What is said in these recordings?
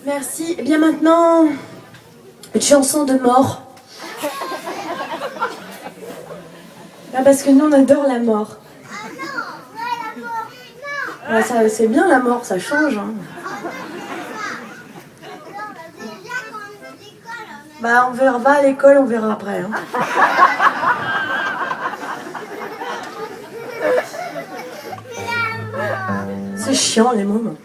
Merci. Eh bien maintenant, une chanson de mort. Ah, parce que nous on adore la mort. Ah non, ouais, la mort. Non. Ah, ça, c'est bien la mort, ça change. Hein. Bah on verra, va à l'école, on verra après. Hein. C'est chiant les mômes.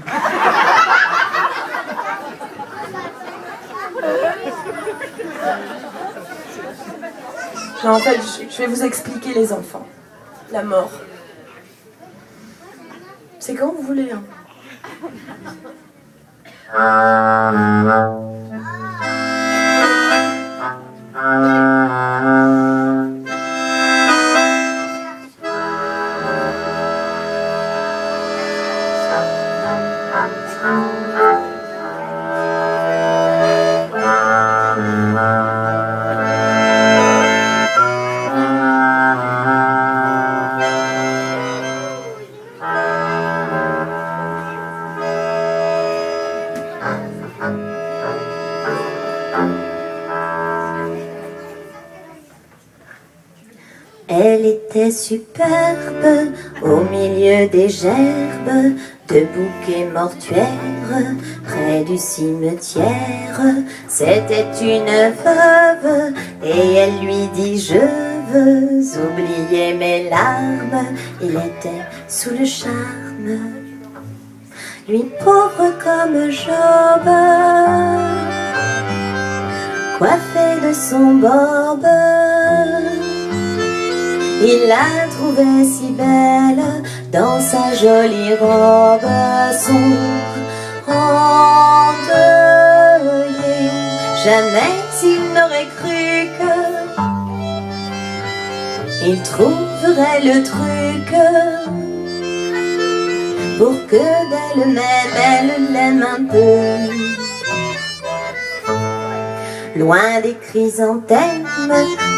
Non, en fait, je vais vous expliquer les enfants. La mort. C'est quand vous voulez. Hein. Elle était superbe au milieu des gerbes de bouquets mortuaires près du cimetière. C'était une veuve et elle lui dit je veux oublier mes larmes. Il était sous le charme, lui pauvre comme Job, coiffé de son bob. Il la trouvait si belle dans sa jolie robe sombre, endeuillée. Jamais il n'aurait cru qu'il trouverait le truc pour que d'elle-même elle l'aime un peu. Loin des chrysanthèmes,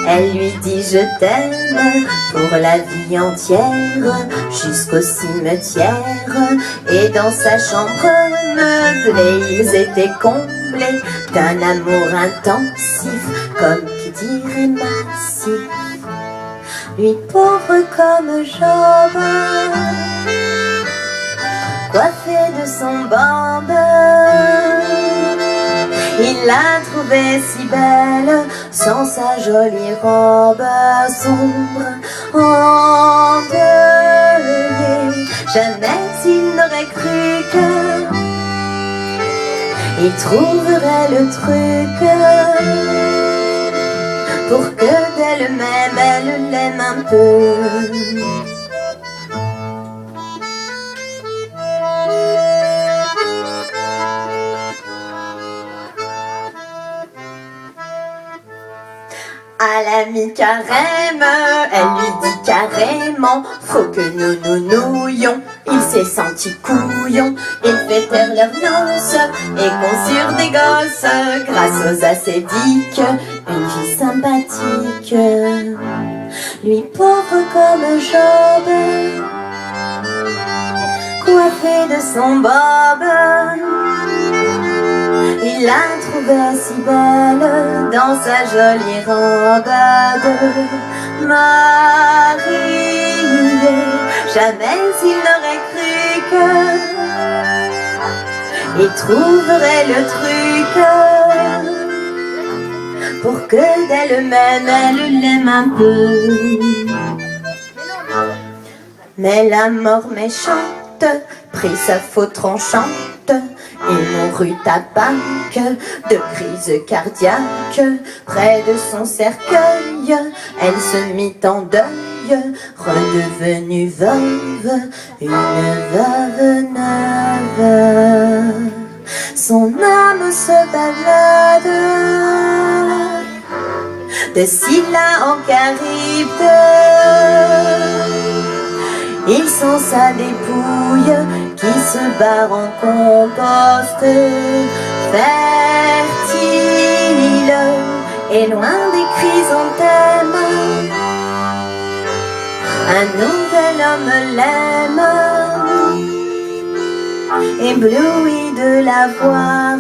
elle lui dit je t'aime pour la vie entière jusqu'au cimetière. Et dans sa chambre meublée, ils étaient comblés d'un amour intensif, comme qui dirait massif. Lui pauvre comme Job, coiffé de son bob. Il la trouvait si belle sans sa jolie robe sombre, endeuillée. Jamais il n'aurait cru qu'il trouverait le truc pour que d'elle-même elle l'aime un peu. À l'ami Carême, elle lui dit carrément, faut que nous nous nouions. Il s'est senti couillon, ils fêtèrent leurs noces et conçurent des gosses grâce aux ascédiques, une vie sympathique. Lui pauvre comme Job, coiffé de son bob. Il la trouvait si belle dans sa jolie robe de mariée. Jamais il n'aurait cru qu'il trouverait le truc pour que d'elle-même elle l'aime un peu. Mais la mort méchante prit sa faute tranchante. Il mourut à Pâques de crise cardiaque. Près de son cercueil, elle se mit en deuil, redevenue veuve, une veuve neuve. Son âme se balade de Scylla en Charybde. Il sent sa dépouille qui se barre en compost fertile. Et loin des chrysanthèmes, un nouvel homme l'aime. ébloui de la voir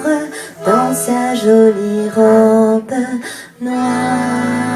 dans sa jolie robe noire.